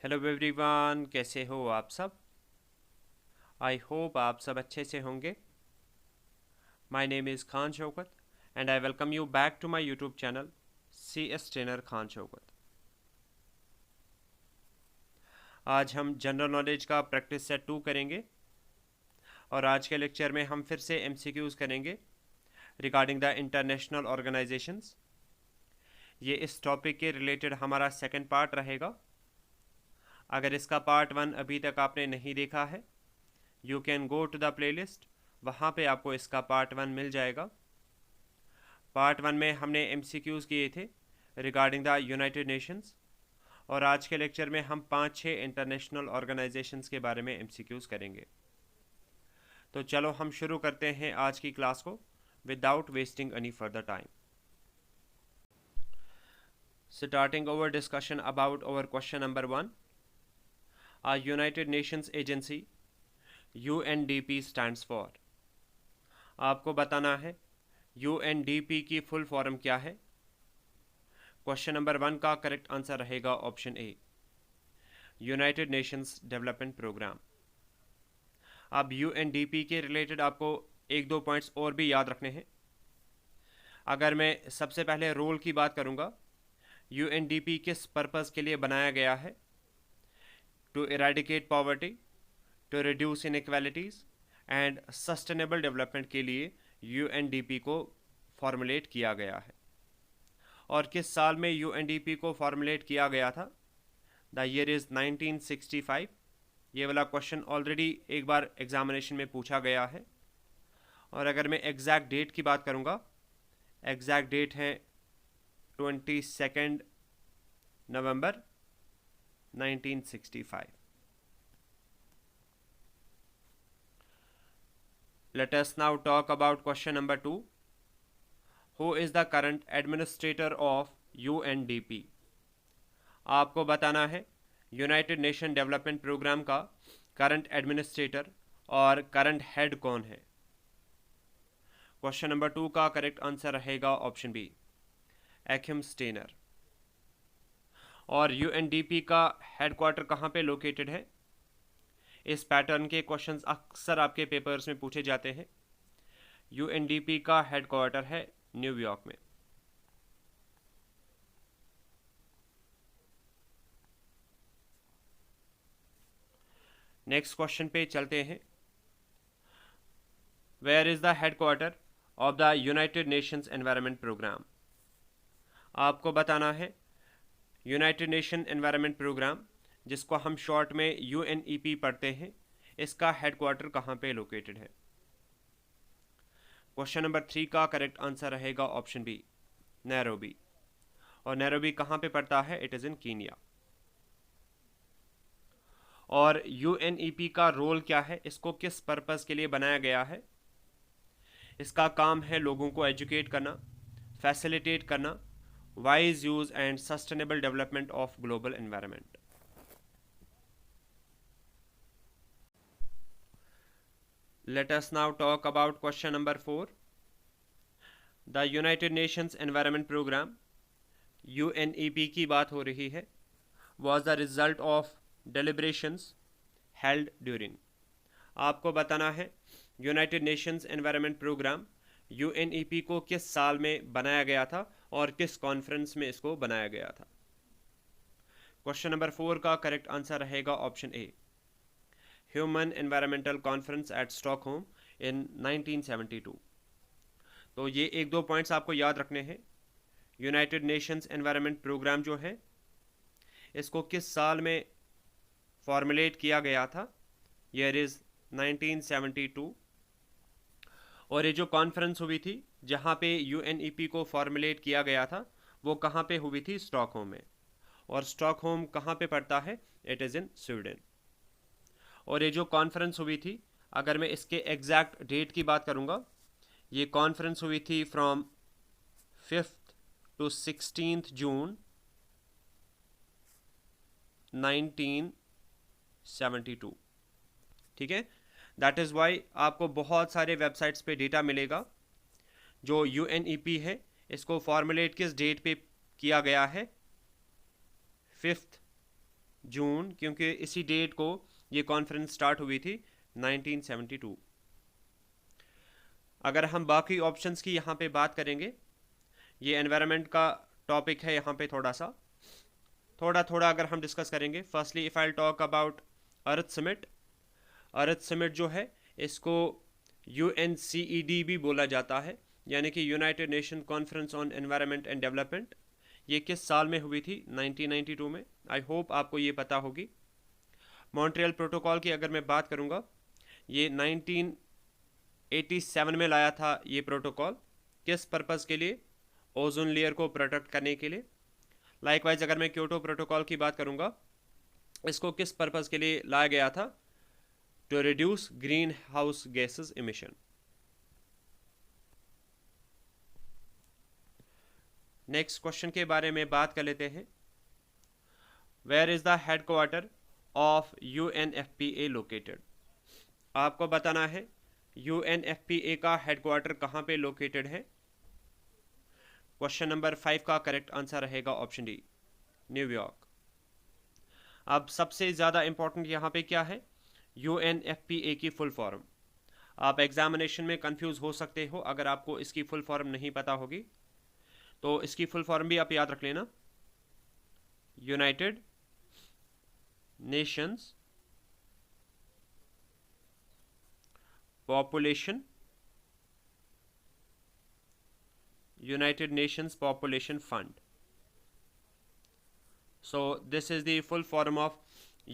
Hello everyone, कैसे हो आप सब। आई होप आप सब अच्छे से होंगे। My name is Khan Shaukat and I welcome you back to my YouTube channel C S trainer Khan Shaukat. आज हम जनरल नॉलेज का प्रैक्टिस सेट 2 करेंगे और आज के लेक्चर में हम फिर से एमसीक्यूज़ करेंगे रिगार्डिंग द इंटरनेशनल ऑर्गेनाइजेशंस। ये इस टॉपिक के रिलेटेड हमारा सेकंड पार्ट रहेगा। अगर इसका पार्ट 1 अभी तक आपने नहीं देखा है, you can go to the playlist, वहाँ पे आपको इसका पार्ट 1 मिल जाएगा। पार्ट 1 में हमने एमसीक्यूज़ किए थे रिगार्डिंग द यूनाइटेड नेशंस, और आज के लेक्चर में हम 5-6 इंटरनेशनल ऑर्गेनाइजेशंस के बारे में एमसीक्यूज़ करेंगे। तो चलो हम शुरू करते हैं आज की क्लास को without wasting any further time. Starting our discussion about our question number 1, a United Nations agency UNDP stands for। आपको बताना है UNDP की फुल फॉर्म क्या है। क्वेश्चन नंबर 1 का करेक्ट आंसर रहेगा option A, United Nations development programme. अब UNDP के रिलेटेड आपको एक दो पॉइंट्स और भी याद रखने हैं। अगर मैं सबसे पहले रोल की बात करूंगा, UNDP किस पर्पस के लिए बनाया गया है? To eradicate poverty, to reduce inequalities and sustainable development के लिए UNDP को फॉर्मुलेट किया गया है। और किस साल में UNDP को फॉर्मुलेट किया गया था? The year is 1965। ये वाला क्वेश्चन ऑलरेडी एक बार एग्जामिनेशन में पूछा गया है। और अगर मैं एग्जैक्ट डेट की बात करूँगा, एग्जैक्ट डेट है 22 नवंबर 1965। Let us now talk about question number 2. Who is the current administrator of UNDP? आपको बताना है यूनाइटेड नेशन डेवलपमेंट प्रोग्राम का करंट एडमिनिस्ट्रेटर और करंट हेड कौन है। क्वेश्चन नंबर 2 का करेक्ट आंसर रहेगा ऑप्शन बी, एकिम स्टेनर। और UNDP का हेडक्वार्टर कहाँ पे लोकेटेड है? इस पैटर्न के क्वेश्चंस अक्सर आपके पेपर्स में पूछे जाते हैं। UNDP का हेडक्वार्टर है न्यूयॉर्क में। नेक्स्ट क्वेश्चन पे चलते हैं। Where is the headquarter of the United Nations environment programme? आपको बताना है यूनाइटेड नेशन एनवायरनमेंट प्रोग्राम, जिसको हम शॉर्ट में UNEP पढ़ते हैं, इसका हेडक्वार्टर कहाँ पे लोकेटेड है। क्वेश्चन नंबर 3 का करेक्ट आंसर रहेगा ऑप्शन बी, नैरोबी। और नैरोबी कहाँ पे पड़ता है? It is in Kenya. और UNEP का रोल क्या है? इसको किस पर्पस के लिए बनाया गया है? इसका काम है लोगों को एजुकेट करना, फैसिलिटेट करना wise use and sustainable development of global environment. Let us now talk about question number 4. The United Nations Environment Program, UNEP की बात हो रही है, was the result of deliberations held during। आपको बताना है United Nations environment programme UNEP को किस साल में बनाया गया था और किस कॉन्फ्रेंस में इसको बनाया गया था। क्वेश्चन नंबर 4 का करेक्ट आंसर रहेगा option A, human environmental conference at Stockholm in 1972। तो ये एक दो पॉइंट्स आपको याद रखने हैं। यूनाइटेड नेशंस एनवायरनमेंट प्रोग्राम जो है, इसको किस साल में फॉर्मुलेट किया गया था? Year is 1972। और ये जो कॉन्फ्रेंस हुई थी जहाँ पे UNEP को फॉर्मुलेट किया गया था, वो कहाँ पे हुई थी? स्टॉकहोम में। और स्टॉकहोम कहाँ पे पड़ता है? It is in Sweden. और ये जो कॉन्फ्रेंस हुई थी, अगर मैं इसके एग्जैक्ट डेट की बात करूँगा, ये कॉन्फ्रेंस हुई थी फ्रॉम 5th to 16th जून 1972। ठीक है, दैट इज़ वाई आपको बहुत सारे वेबसाइट्स पे डेटा मिलेगा। जो UNEP है, इसको फॉर्मुलेट किस डेट पे किया गया है? 5th जून, क्योंकि इसी डेट को ये कॉन्फ्रेंस स्टार्ट हुई थी 1972। अगर हम बाकी ऑप्शंस की यहाँ पे बात करेंगे, ये एनवायरनमेंट का टॉपिक है, यहाँ पे थोड़ा थोड़ा अगर हम डिस्कस करेंगे। Firstly if I talk about earth summit. Earth summit जो है इसको UNCED भी बोला जाता है, यानी कि United nation conference on environment and development. ये किस साल में हुई थी? 1992 में। आई होप आपको ये पता होगी। मॉन्ट्रियल प्रोटोकॉल की अगर मैं बात करूँगा, ये 1987 में लाया था ये प्रोटोकॉल। किस पर्पज़ के लिए? ओजोन लेयर को प्रोटेक्ट करने के लिए। लाइकवाइज अगर मैं क्योटो प्रोटोकॉल की बात करूँगा, इसको किस पर्पज़ के लिए लाया गया था? To reduce green house gases emission. Next question के बारे में बात कर लेते हैं। Where is the headquarter of UNFPA located? आपको बताना है UNFPA का हेडक्वार्टर कहाँ पे लोकेटेड है। क्वेश्चन नंबर 5 का करेक्ट आंसर रहेगा ऑप्शन डी, न्यूयॉर्क। अब सबसे ज़्यादा इंपॉर्टेंट यहाँ पे क्या है? UNFPA की फुल फॉर्म। आप एग्जामिनेशन में कंफ्यूज हो सकते हो अगर आपको इसकी फुल फॉर्म नहीं पता होगी, तो इसकी फुल फॉर्म भी आप याद रख लेना। United Nations population, United Nations population fund. So this is the full form of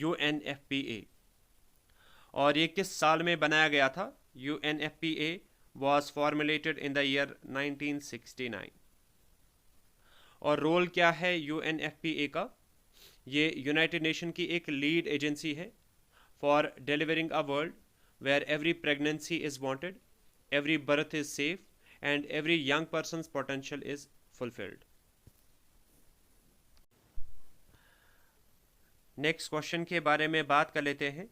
UNFPA। और ये किस साल में बनाया गया था? UNFPA was formulated in the year 1969। और रोल क्या है UNFPA का? ये यूनाइटेड नेशन की एक लीड एजेंसी है for delivering a world where every pregnancy is wanted, every birth is safe and every young person's potential is fulfilled. Next question के बारे में बात कर लेते हैं।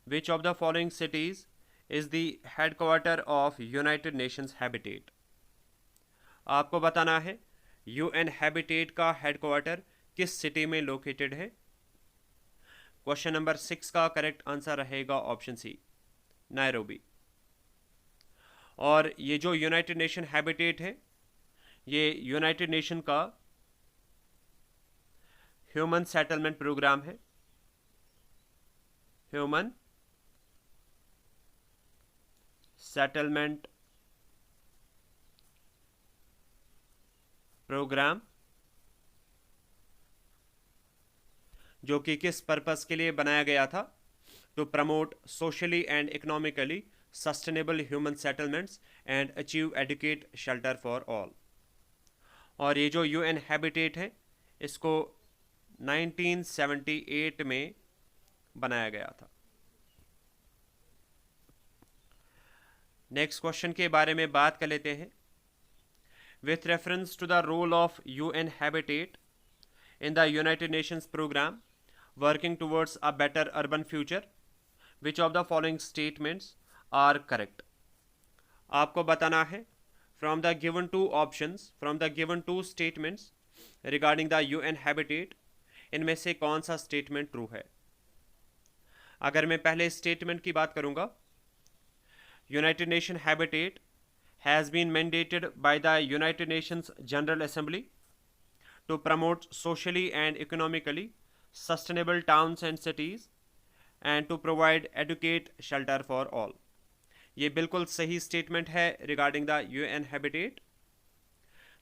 Which of the following cities is the headquarter of United Nations habitat? आपको बताना है UN हैबिटेट का हेडक्वार्टर किस सिटी में लोकेटेड है। क्वेश्चन नंबर 6 का करेक्ट आंसर रहेगा ऑप्शन सी, नायरोबी। और ये जो यूनाइटेड नेशन हैबिटेट है, ये यूनाइटेड नेशन का ह्यूमन सेटलमेंट प्रोग्राम है। ह्यूमन सेटलमेंट प्रोग्राम, जो कि किस पर्पस के लिए बनाया गया था? To promote socially and economically sustainable human settlements and achieve adequate shelter for all. और ये जो UN हैबिटेट है, इसको 1978 में बनाया गया था। नेक्स्ट क्वेश्चन के बारे में बात कर लेते हैं। With reference to the role of UN habitat in the United Nations program working towards a better urban future, which of the following statements are correct? आपको बताना है from the given two options, from the given two statements regarding the UN habitat, इनमें से कौन सा statement true है। अगर मैं पहले स्टेटमेंट की बात करूंगा, United Nation habitat has been mandated by the United Nations general assembly to promote socially and economically sustainable towns and cities and to provide adequate shelter for all। ये बिल्कुल सही स्टेटमेंट है रिगार्डिंग द UN हैबिटेट।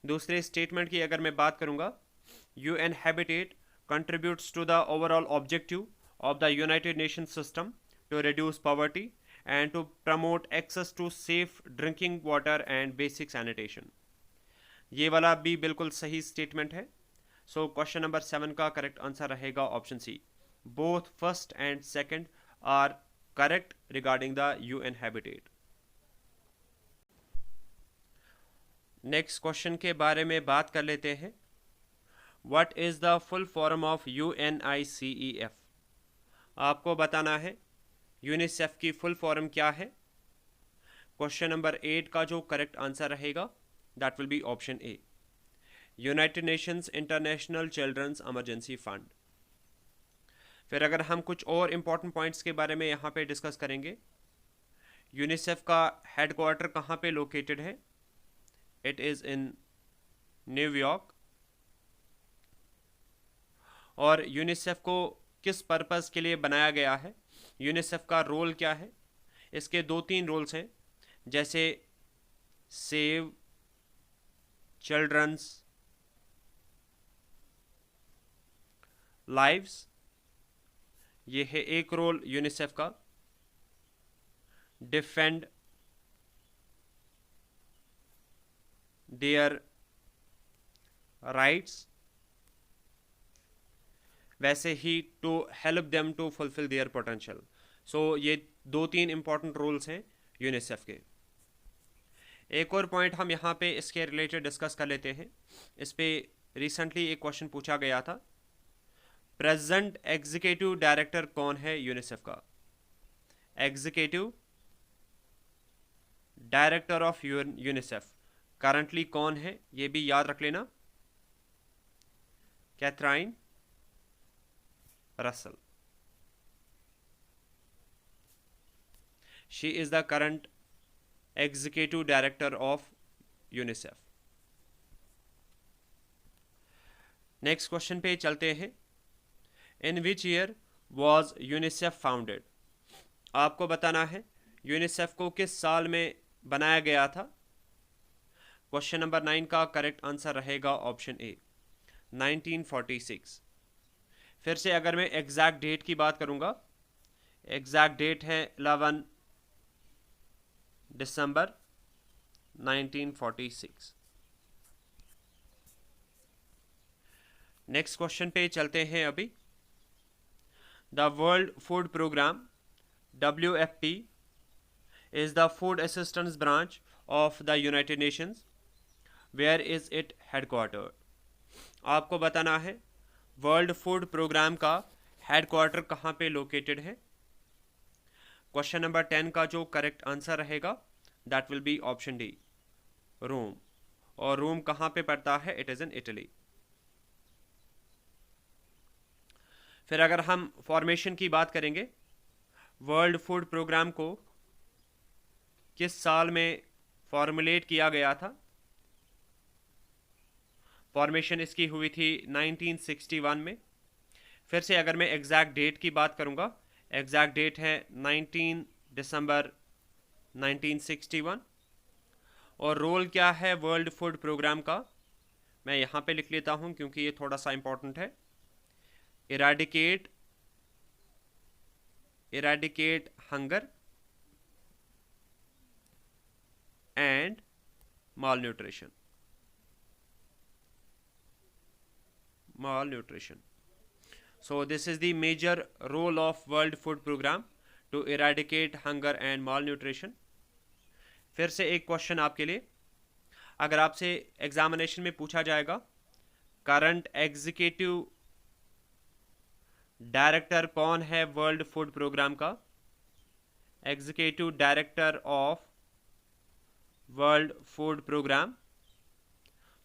दूसरे statement की अगर मैं बात करूंगा, UN habitat contributes to the overall objective of the United Nations system to reduce poverty and to promote access to safe drinking water and basic sanitation। ये वाला भी बिल्कुल सही स्टेटमेंट है। सो क्वेश्चन नंबर 7 का करेक्ट आंसर रहेगा option C, both first and second are correct regarding the UN habitat. Next question के बारे में बात कर लेते हैं। What is the full form of UNICEF? आपको बताना है यूनिसेफ की फुल फॉर्म क्या है। क्वेश्चन नंबर 8 का जो करेक्ट आंसर रहेगा that will be option A, United Nations international children's emergency fund. फिर अगर हम कुछ और इम्पोर्टेंट पॉइंट्स के बारे में यहाँ पे डिस्कस करेंगे, यूनिसेफ का हेडक्वार्टर कहाँ पे लोकेटेड है? It is in New York. और यूनिसेफ को किस पर्पस के लिए बनाया गया है, यूनिसेफ का रोल क्या है? इसके 2-3 रोल्स हैं, जैसे सेव चिल्ड्रंस लाइव्स, ये है एक रोल यूनिसेफ का। डिफेंड देयर राइट्स, वैसे ही to help them to fulfil their potential. So ये 2-3 इंपॉर्टेंट रोल्स हैं यूनिसेफ के। एक और पॉइंट हम यहाँ पे इसके रिलेटेड डिस्कस कर लेते हैं। इस पे रिसेंटली एक क्वेश्चन पूछा गया था, प्रेजेंट एग्जीक्यूटिव डायरेक्टर कौन है यूनिसेफ का? Executive director of UNICEF currently कौन है, ये भी याद रख लेना, Catherine Russell. She is the current executive director of UNICEF. Next question पे चलते हैं। In which year was UNICEF founded? आपको बताना है यूनिसेफ को किस साल में बनाया गया था। क्वेश्चन नंबर 9 का करेक्ट आंसर रहेगा ऑप्शन ए, 1946। फिर से अगर मैं एग्जैक्ट डेट की बात करूंगा, एग्जैक्ट डेट है 11 दिसंबर 1946। नेक्स्ट क्वेश्चन पे चलते हैं अभी। The world food programme WFP is the food assistance branch of the United Nations. Where is it headquartered? आपको बताना है वर्ल्ड फूड प्रोग्राम का हेडक्वार्टर कहाँ पे लोकेटेड है। क्वेश्चन नंबर 10 का जो करेक्ट आंसर रहेगा that will be option D, Rome. और रोम कहाँ पे पड़ता है? It is in Italy. फिर अगर हम फॉर्मेशन की बात करेंगे, वर्ल्ड फूड प्रोग्राम को किस साल में फॉर्मुलेट किया गया था? फॉर्मेशन इसकी हुई थी 1961 में। फिर से अगर मैं एग्जैक्ट डेट की बात करूंगा, एग्जैक्ट डेट है 19 दिसंबर 1961। और रोल क्या है वर्ल्ड फूड प्रोग्राम का? मैं यहाँ पे लिख लेता हूँ क्योंकि ये थोड़ा सा इंपॉर्टेंट है। Eradicate hunger and malnutrition. So this is the major role of World Food Program to eradicate hunger and malnutrition. फिर से एक क्वेश्चन आपके लिए, अगर आपसे एग्जामिनेशन में पूछा जाएगा करंट एग्जीक्यूटिव डायरेक्टर कौन है वर्ल्ड फूड प्रोग्राम का, executive director of world food programme,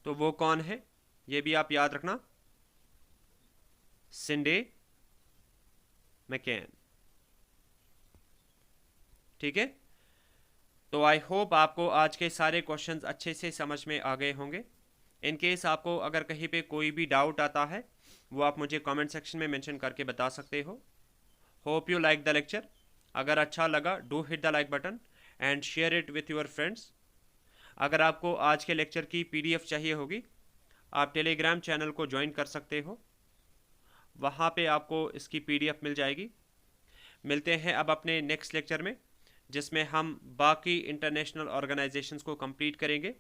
तो वो कौन है? ये भी आप याद रखना, सिंडे मैकेन। ठीक है, तो आई होप आपको आज के सारे क्वेश्चंस अच्छे से समझ में आ गए होंगे। इन केस आपको अगर कहीं पे कोई भी डाउट आता है वो आप मुझे कमेंट सेक्शन में मेंशन करके बता सकते हो। Hope you like the lecture. अगर अच्छा लगा do hit the like button and share it with your friends. अगर आपको आज के लेक्चर की PDF चाहिए होगी, आप टेलीग्राम चैनल को ज्वाइन कर सकते हो, वहाँ पे आपको इसकी PDF मिल जाएगी। मिलते हैं अब अपने नेक्स्ट लेक्चर में, जिसमें हम बाकी इंटरनेशनल ऑर्गेनाइजेशंस को कंप्लीट करेंगे।